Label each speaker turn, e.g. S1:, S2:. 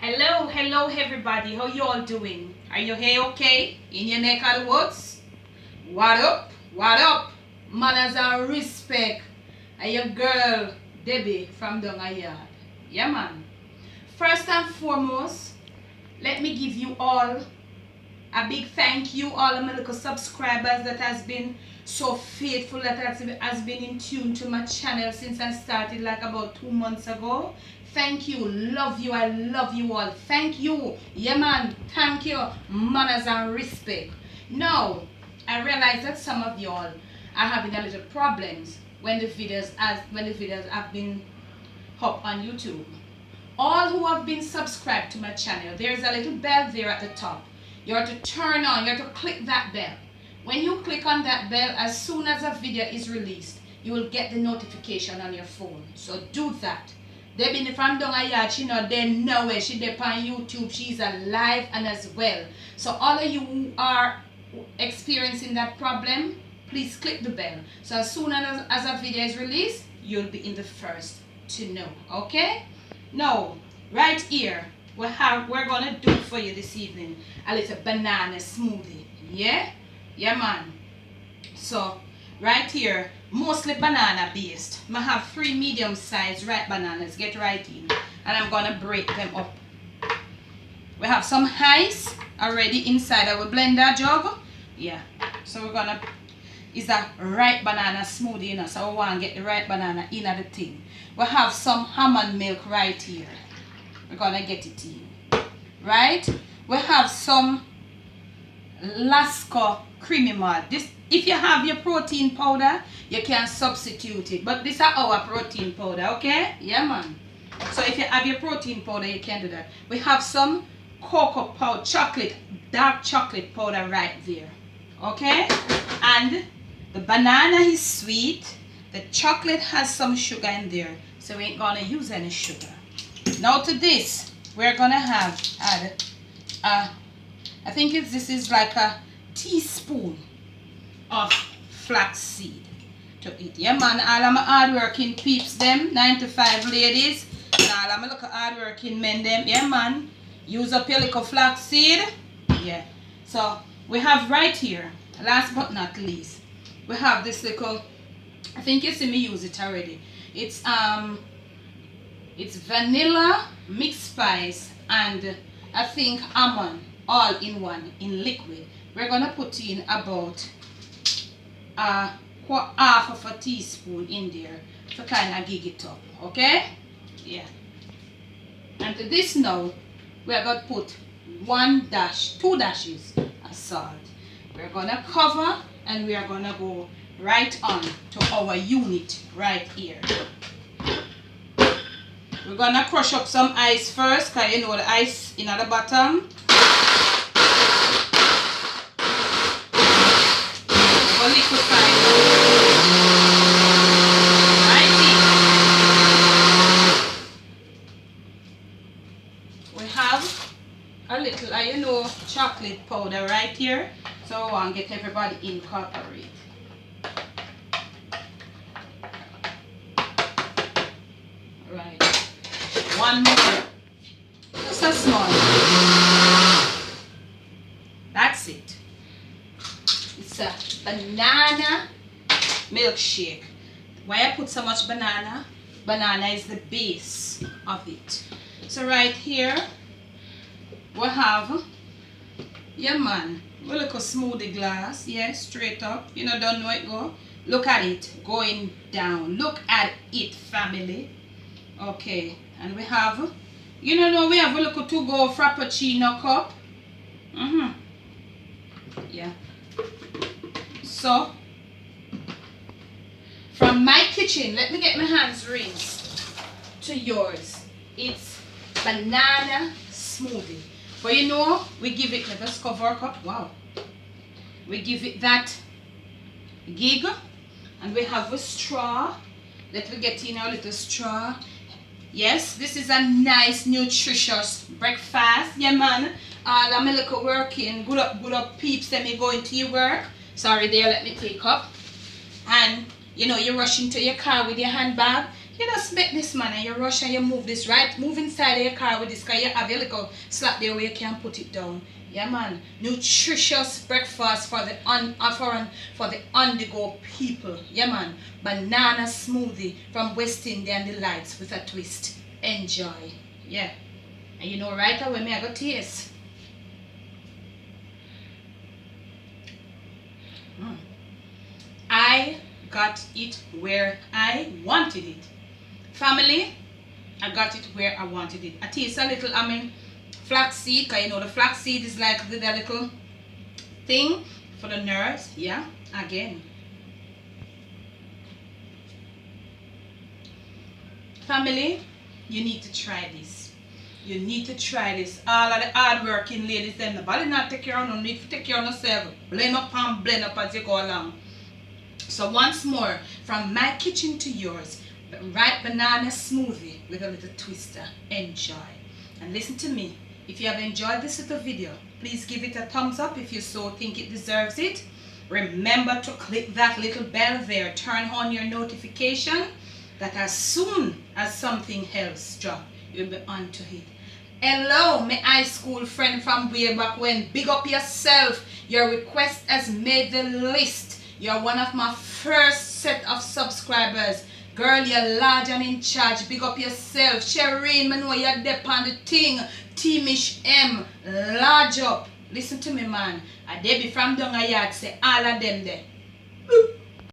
S1: Hello everybody. How you all doing? Are you here okay? In your neck of the woods? What up? What up? Manners and respect. And your girl Debbie from down a yard. Yeah man. First and foremost, let me give you all a big thank you, all of my little subscribers that has been so faithful, that has been in tune to my channel since I started like about 2 months ago. Thank you, love you, I love you all. Thank you, yeah man, thank you, manners and respect. Now, I realize that some of y'all are having a little problems when the videos have been up on YouTube. All who have been subscribed to my channel, there's a little bell there at the top. You have to turn on, you have to click that bell. When you click on that bell, as soon as a video is released, you will get the notification on your phone. So do that. Debbie from down a yard, she not there nowhere. She there on YouTube. She's alive and as well. So all of you who are experiencing that problem, please click the bell. So as soon as a video is released, you'll be in the first to know. Okay? Now, right here, we're gonna do for you this evening a little banana smoothie. Yeah man. So right here, mostly banana based. I have 3 medium sized ripe bananas. Get right in, and I'm gonna break them up. We have some ice already inside our blender jug. Yeah, so we're gonna, it's a ripe banana smoothie, you know, so we want to get the ripe banana in at the thing. We have some almond milk right here. We're gonna get it in. Right? We have some Lasco creamy malt. This, if you have your protein powder, you can substitute it. But this is our protein powder, okay? Yeah man. So if you have your protein powder, you can do that. We have some cocoa powder, chocolate, dark chocolate powder right there. Okay? And the banana is sweet. The chocolate has some sugar in there. So we ain't gonna use any sugar. Now to this, we're gonna add I think this is like a teaspoon of flaxseed to it. Yeah man, all of my hardworking peeps them, 9 to 5 ladies, and all of my little hardworking men them, yeah man, use up your little flaxseed. Yeah. So we have right here, last but not least, we have this little, I think you see me use it already. It's vanilla, mixed spice, and I think almond, all in one, in liquid. We're gonna put in about half of a teaspoon in there to kind of gig it up, okay? Yeah. And to this now, we're gonna put 2 dashes of salt. We're gonna cover, and we are gonna go right on to our unit right here. We're gonna crush up some ice first, because you know the ice in at the bottom. We'll liquefy right here. We have a little, you know, chocolate powder right here. So I want to get everybody incorporate. Right. One more. Just a small. That's it. It's a banana milkshake. Why I put so much banana? Banana is the base of it. So right here we have, yeah man, we look a smoothie glass, yeah, straight up. You know, don't know it go. Look at it going down. Look at it, family. Okay, and we have, you know, we have a little to go frappuccino cup. Yeah. So, from my kitchen, let me get my hands rinsed, to yours. It's banana smoothie. But you know, we give it, let's cover our cup. Wow. We give it that gig, and we have a straw. Let me get in our little straw. Yes, this is a nice, nutritious breakfast. Yeah, man. All of my little working, good up peeps, let me go into your work. Sorry there, let me take up. And, you know, you rush into your car with your handbag. You just make this man and you rush and you move this, right? Move inside of your car with this car. You have your little slap there where you can put it down. Yeah, man. Nutritious breakfast for the on the go people. Yeah, man. Banana smoothie from West Indian Delights with a twist. Enjoy. Yeah. And you know right away me I got taste. I got it where I wanted it. Family, I got it where I wanted it. I taste a little, flaxseed, because you know the flaxseed is like the little thing for the nerves. Yeah, again. Family, you need to try this. You need to try this. All of the hard-working ladies, them nobody not take care of no need to take care of yourself. Blend up and blend up as you go along. So once more, from my kitchen to yours, the ripe banana smoothie with a little twister. Enjoy. And listen to me. If you have enjoyed this little video, please give it a thumbs up if you so think it deserves it. Remember to click that little bell there. Turn on your notification that as soon as something else drop, you'll be on to it. Hello, my high school friend from way back when. Big up yourself. Your request has made the list. You're one of my first set of subscribers. Girl, you're large and in charge. Big up yourself. Shireen, I know you're there on the thing. Teamish M, large up. Listen to me, man. A Debbie from down a yard say all of them there.